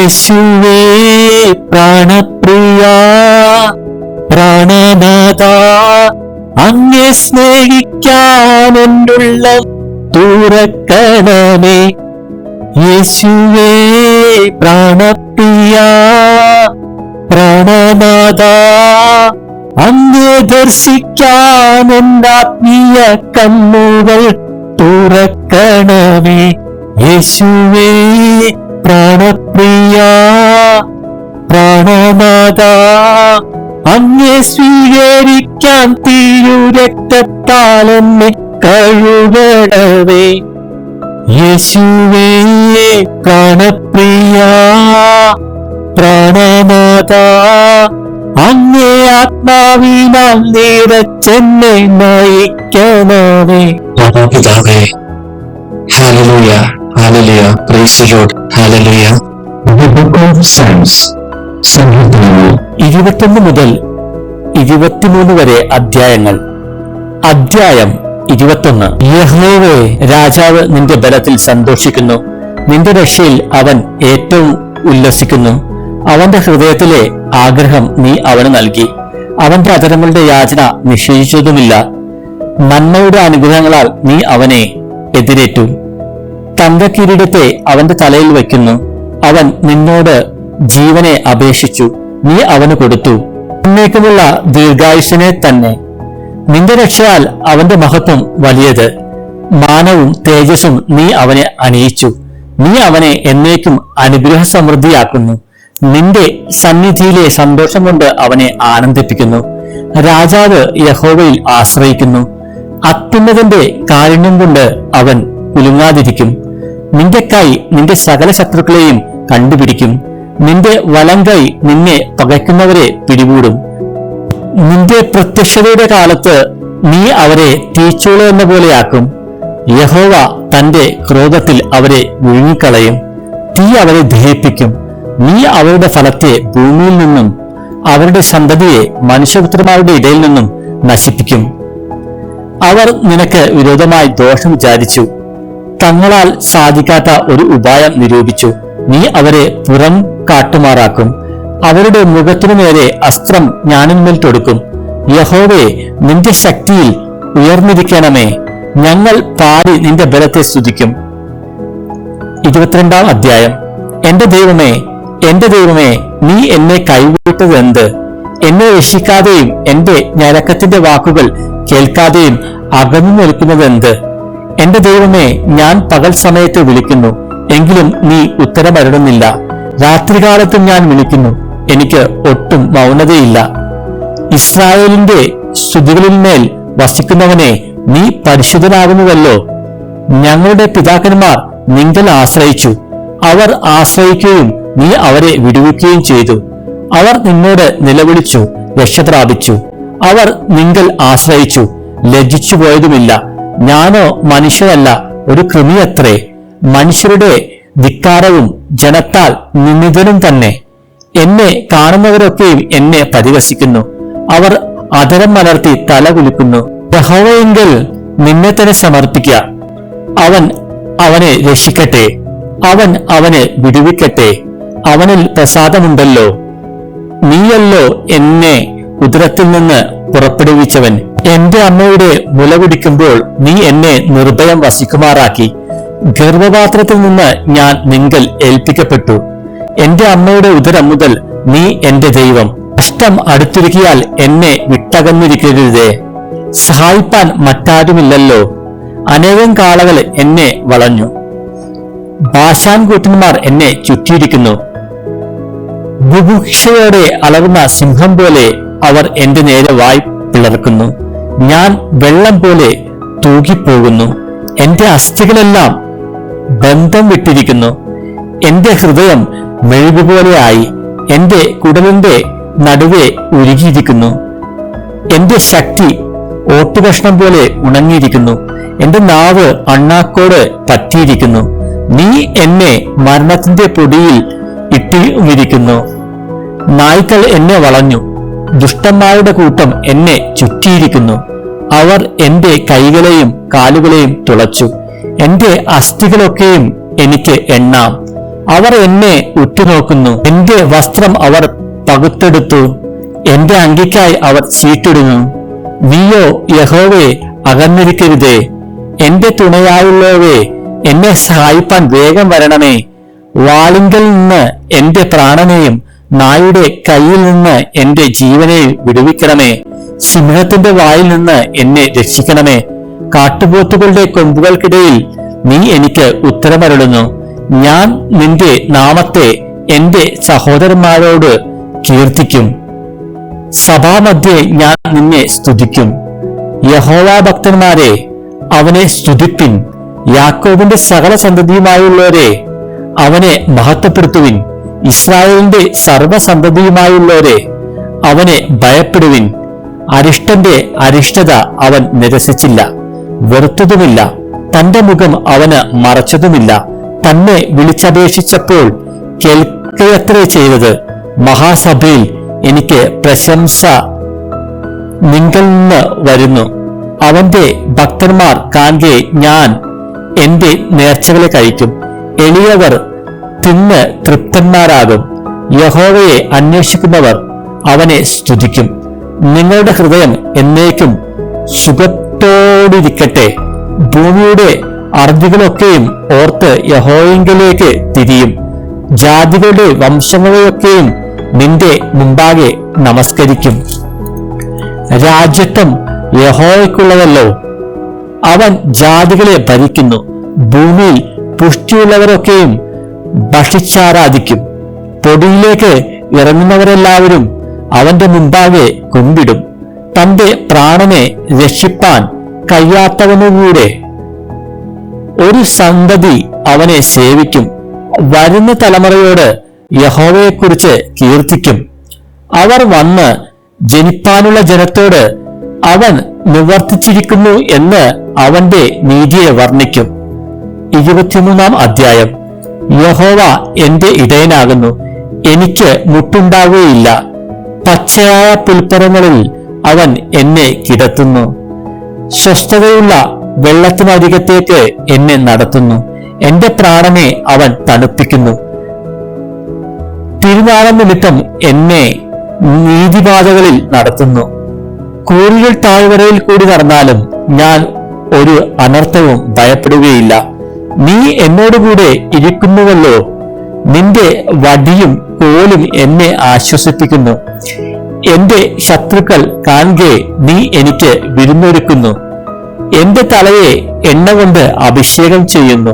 യേശുവേ പ്രാണപ്രിയ പ്രാണനാഥ, അങ്ങേ സ്നേഹിക്കാൻ എന്നുള്ള തുറക്കണമേ. യേശുവേ പ്രാണപ്രിയ പ്രാണനാഥ, അങ്ങേ ദർശിക്കാൻ എന്നാത്മീയ കണ്ണുകൾ തുറക്കണമേ. യേശുവേ പ്രാണപ്രിയ പ്രാണനാഥ, അങ്ങേ സ്വീകരിക്കാൻ തിരുരക്തത്താൽ എന്നെ കഴുകണമേ. യേശുവേ പ്രാണപ്രിയ പ്രാണനാഥ, അങ്ങേ ആത്മാവിനാൽ നിറച്ചെന്നെ നയിക്കണമേ. പിതാവേ, hallelujah, hallelujah, praise the Lord, hallelujah. The book of Psalms, സങ്കീർത്തനങ്ങൾ 21 മുതൽ 23 വരെ അധ്യായങ്ങൾ. അധ്യായം 21. യഹോവേ, രാജാവ് നിന്റെ ബലത്തിൽ സന്തോഷിക്കുന്നു, നിന്റെ രക്ഷയിൽ അവൻ ഏറ്റവും ഉല്ലസിക്കുന്നു. അവന്റെ ഹൃദയത്തിലെ ആഗ്രഹം നീ അവന് നൽകി, അവന്റെ അധരങ്ങളുടെ യാചന നിഷേധിച്ചതുമില്ല. നന്മയുടെ അനുഗ്രഹങ്ങളാൽ നീ അവനെ എതിരേറ്റു, തങ്കക്കിരീടത്തെ അവന്റെ തലയിൽ വയ്ക്കുന്നു. അവൻ നിന്നോട് ജീവനെ അപേക്ഷിച്ചു, നീ അവന് കൊടുത്തു, എന്നേക്കുമുള്ള ദീർഘായുസ്സിനെ തന്നെ. നിന്റെ രക്ഷയാൽ അവന്റെ മഹത്വം വലിയത്, മാനവും തേജസ്സും നീ അവനെ അണിയിച്ചു. നീ അവനെ എന്നേക്കും അനുഗ്രഹ സമൃദ്ധിയാക്കുന്നു. നിന്റെ സന്നിധിയിലെ സന്തോഷം കൊണ്ട് അവനെ ആനന്ദിപ്പിക്കുന്നു. രാജാവ് യഹോവയിൽ ആശ്രയിക്കുന്നു, അത്യുന്നതന്റെ കാരുണ്യം കൊണ്ട് അവൻ കുലുങ്ങാതിരിക്കും. നിന്റെ കൈ നിന്റെ സകല ശത്രുക്കളെയും കണ്ടുപിടിക്കും, നിന്റെ വലം കൈ നിന്നെ പകയ്ക്കുന്നവരെ പിടികൂടും. നിന്റെ പ്രത്യക്ഷതയുടെ കാലത്ത് നീ അവരെ തീച്ചൂള എന്ന പോലെയാക്കും. യഹോവ തന്റെ ക്രോധത്തിൽ അവരെ വിഴുങ്ങിക്കളയും, തീ അവരെ ദഹിപ്പിക്കും. നീ അവരുടെ ഫലത്തെ ഭൂമിയിൽ നിന്നും അവരുടെ സന്തതിയെ മനുഷ്യപുത്രന്മാരുടെ ഇടയിൽ നിന്നും നശിപ്പിക്കും. അവർ നിനക്ക് വിരോധമായി ദോഷം വിചാരിച്ചു, തങ്ങളാൽ സാധിക്കാത്ത ഒരു ഉപായം നിരൂപിച്ചു. നീ അവരെ പുറം കാട്ടുമാറാക്കും, അവരുടെ മുഖത്തിനു നേരെ അസ്ത്രം ഞാനിന്മേൽ തൊടുക്കും. യഹോവേ, നിന്റെ ശക്തിയിൽ ഉയർന്നിരിക്കണമേ, ഞങ്ങൾ പാടി നിന്റെ ബലത്തെ സ്തുതിക്കും. 22 അധ്യായം. എന്റെ ദൈവമേ, എന്റെ ദൈവമേ, നീ എന്നെ കൈവിട്ടതെന്ത്? എന്നെ രക്ഷിക്കാതെയും എന്റെ ഞരക്കത്തിന്റെ വാക്കുകൾ കേൾക്കാതെയും അകന്നു നിൽക്കുന്നതെന്ത്? എന്റെ ദൈവമേ, ഞാൻ പകൽ സമയത്ത് വിളിക്കുന്നു, എങ്കിലും നീ ഉത്തരമരുളുന്നില്ല. രാത്രികാലത്തും ഞാൻ വിളിക്കുന്നു, എനിക്ക് ഒട്ടും മൗനതയില്ല. ഇസ്രായേലിന്റെ സ്തുതികളിന്മേൽ വസിക്കുന്നവനെ, നീ പരിശുദ്ധനാകുന്നുവല്ലോ. ഞങ്ങളുടെ പിതാക്കന്മാർ നിങ്കൽ ആശ്രയിച്ചു, അവർ ആശ്രയിക്കുകയും നീ അവരെ വിടുവിക്കുകയും ചെയ്തു. അവർ നിന്നോട് നിലവിളിച്ചു, രക്ഷ പ്രാപിച്ചു. അവർ നിങ്കൽ ആശ്രയിച്ചു, ലജ്ജിച്ചു പോയതുമില്ല. ഞാനോ മനുഷ്യരല്ല, ഒരു കൃമിയത്രേ, മനുഷ്യരുടെ ധിക്കാരവും ജനത്താൽ നിന്ദിതനും തന്നെ. എന്നെ കാണുന്നവരൊക്കെയും എന്നെ പരിഹസിക്കുന്നു, അവർ അധരം മലർത്തി തല കുലുക്കുന്നു. യഹോവയെങ്കിൽ നിന്നെ തന്നെ സമർപ്പിക്കുക, അവൻ അവനെ രക്ഷിക്കട്ടെ, അവൻ അവനെ വിടുവിക്കട്ടെ. അവനിൽ പ്രസാദമുണ്ടല്ലോ. നീയല്ലോ എന്നെ ഉദരത്തിൽ നിന്ന് പുറപ്പെടുവിച്ചവൻ. എന്റെ അമ്മയുടെ മുല കുടിക്കുമ്പോൾ നീ എന്നെ നിർഭയം വസിക്കുമാറാക്കി. ഗർഭപാത്രത്തിൽ നിന്ന് ഞാൻ നിങ്കൽ ഏൽപ്പിക്കപ്പെട്ടു. എന്റെ അമ്മയുടെ ഉദരം മുതൽ നീ എന്റെ ദൈവം. കഷ്ടം അടുത്തിരിക്കിയാൽ എന്നെ വിട്ടകന്നിരിക്കരുതേ. സഹായിപ്പാൻ മറ്റാരുമില്ലല്ലോ. അനേകം കാളകൾ എന്നെ വളഞ്ഞു, ബാശാൻ കൂട്ടന്മാർ എന്നെ ചുറ്റിയിരിക്കുന്നു. ബുഭുക്ഷയോടെ അലറുന്ന സിംഹം പോലെ അവർ എന്റെ നേരെ വായ് പിളർക്കുന്നു. ഞാൻ വെള്ളം പോലെ തൂകിപ്പോകുന്നു, എന്റെ അസ്ഥികളെല്ലാം ബന്ധം വിട്ടിരിക്കുന്നു. എന്റെ ഹൃദയം മെഴുകുപോലെയായി, എന്റെ കുടലിന്റെ നടുവെ ഉരുകിയിരിക്കുന്നു. എന്റെ ശക്തി ഓട്ടുകഷ്ണം പോലെ ഉണങ്ങിയിരിക്കുന്നു, എന്റെ നാവ് അണ്ണാക്കോട് പറ്റിയിരിക്കുന്നു. നീ എന്നെ മരണത്തിന്റെ പൊടിയിൽ ഇട്ടിരിക്കുന്നു. നായ്ക്കൾ എന്നെ വളഞ്ഞു, ദുഷ്ടന്മാരുടെ കൂട്ടം എന്നെ ചുറ്റിയിരിക്കുന്നു. അവർ എന്റെ കൈകളെയും കാലുകളെയും തുളച്ചു, എന്റെ അസ്ഥികളൊക്കെയും എനിക്ക് എണ്ണാം. അവർ എന്നെ ഉറ്റുനോക്കുന്നു. എന്റെ വസ്ത്രം അവർ പകുത്തെടുത്തു. എന്റെ അങ്കിക്കായി അവർ ചീട്ടിടുന്നു. നീയോ യഹോവേ അകന്നിരിക്കരുതേ. എന്റെ തുണയായുള്ളവേ, എന്നെ സഹായിപ്പാൻ വേഗം വരണമേ. വാളിങ്കൽ നിന്ന് എന്റെ പ്രാണനെയും നായുടെ കയ്യിൽ നിന്ന് എന്റെ ജീവനെയും വിടുവിക്കണമേ. സിംഹത്തിന്റെ വായിൽ നിന്ന് എന്നെ രക്ഷിക്കണമേ. കാട്ടുപോത്തുകളുടെ കൊമ്പുകൾക്കിടയിൽ നീ എനിക്ക് ഉത്തരമരുളുന്നു. ഞാൻ നിന്റെ നാമത്തെ എന്റെ സഹോദരന്മാരോട് കീർത്തിക്കും. സഭാമധ്യേ ഞാൻ നിന്നെ സ്തുതിക്കും. യഹോവ ഭക്തന്മാരെ, അവനെ സ്തുതിപ്പിൻ. യാക്കോബിന്റെ സകല സന്തതിയുമായുള്ളവരെ, അവനെ മഹത്വപ്പെടുത്തുവിൻ. ഇസ്രായേലിന്റെ സർവസന്തതിയുമായുള്ളവരെ, അവനെ ഭയപ്പെടുവിൻ. അരിഷ്ടന്റെ അരിഷ്ടത അവൻ നിരസിച്ചില്ല, വെറുത്തതുമില്ല. തന്റെ മുഖം അവന് മറച്ചതുമില്ല. തന്നെ വിളിച്ചപേക്ഷിച്ചപ്പോൾ കേൾക്കുകയത്രേ ചെയ്തത്. മഹാസഭയിൽ എനിക്ക് പ്രശംസ നിങ്കൽ നിന്ന് വരുന്നു. അവന്റെ ഭക്തന്മാർ കാണെ ഞാൻ എന്റെ നേർച്ചകളെ കഴിക്കും. എളിയവർ തിന്ന് തൃപ്തന്മാരാകും. യഹോവയെ അന്വേഷിക്കുന്നവർ അവനെ സ്തുതിക്കും. നിങ്ങളുടെ ഹൃദയം എന്നേക്കും സുഖത്തോടിരിക്കട്ടെ. ഭൂമിയുടെ അറുതികളൊക്കെയും ഓർത്ത് യഹോവയിങ്കലേക്ക് തിരിയും. ജാതികളുടെ വംശങ്ങളെയൊക്കെയും നിന്റെ മുമ്പാകെ നമസ്കരിക്കും. രാജ്യത്വം യഹോവയ്ക്കുള്ളതല്ലോ. അവൻ ജാതികളെ ഭരിക്കുന്നു. ഭൂമിയിൽ പുഷ്ടിയുള്ളവരൊക്കെയും ഭക്ഷിച്ചാരാധിക്കും. പൊടിയിലേക്ക് ഇറങ്ങുന്നവരെല്ലാവരും അവന്റെ മുമ്പാകെ കുമ്പിടും. തന്റെ പ്രാണനെ രക്ഷിപ്പാൻ കഴിയാത്തവനുകൂടെ ഒരു സന്തതി അവനെ സേവിക്കും. വരുന്ന തലമുറയോട് യഹോവയെക്കുറിച്ച് കീർത്തിക്കും. അവർ വന്ന് ജനിപ്പാനുള്ള ജനത്തോട് അവൻ നിവർത്തിച്ചിരിക്കുന്നു എന്ന് അവന്റെ നീതിയെ വർണ്ണിക്കും. 23-ാം അധ്യായം. യഹോവ എന്റെ ഇടയനാകുന്നു, എനിക്ക് മുട്ടുണ്ടാകുകയില്ല. പച്ചയായ പുൽപ്പുറങ്ങളിൽ അവൻ എന്നെ കിടത്തുന്നു. സ്വസ്ഥതയുള്ള വെള്ളത്തിനരികത്തേക്ക് എന്നെ നടത്തുന്നു. എന്റെ പ്രാണനെ അവൻ തണുപ്പിക്കുന്നു. തിരുനാളം നിമിത്തം എന്നെ നീതിപാതകളിൽ നടത്തുന്നു. കൂരിൽ താഴ്വരയിൽ കൂടി നടന്നാലും ഞാൻ ഒരു അനർത്ഥവും ഭയപ്പെടുകയില്ല. നീ എന്നോടുകൂടെ ഇരിക്കുന്നുവല്ലോ. നിന്റെ വടിയും കോലും എന്നെ ആശ്വസിപ്പിക്കുന്നു. എന്റെ ശത്രുക്കൾ കാണെ നീ എനിക്ക് വിരുന്നൊരുക്കുന്നു. എന്റെ തലയെ എണ്ണ കൊണ്ട് അഭിഷേകം ചെയ്യുന്നു.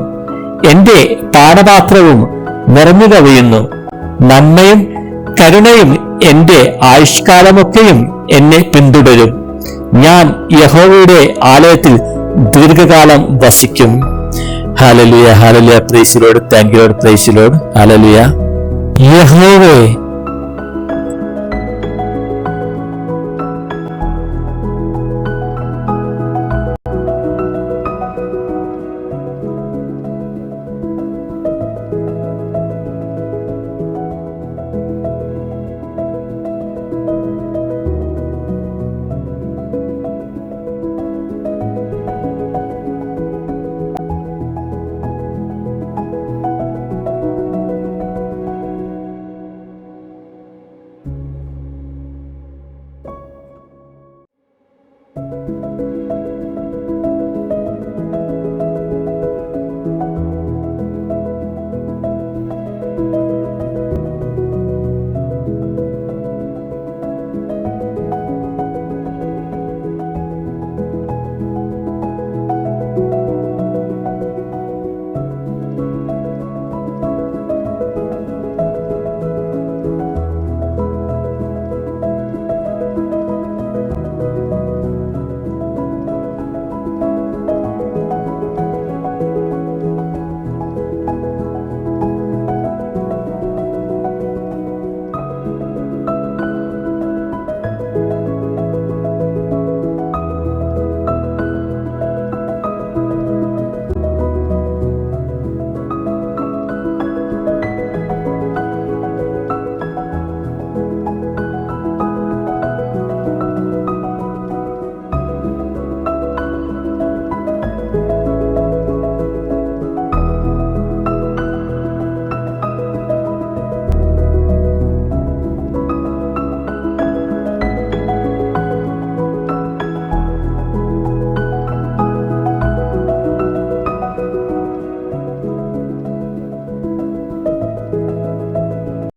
എന്റെ പാനപാത്രവും നിറഞ്ഞു കവിയുന്നു. നന്മയും കരുണയും എന്റെ ആയുഷ്കാലമൊക്കെയും എന്നെ പിന്തുടരും. ഞാൻ യഹോവയുടെ ആലയത്തിൽ ദീർഘകാലം വസിക്കും. Hallelujah, hallelujah. Praise the Lord. Thank you Lord. Praise the Lord. Hallelujah. യഹോവേ,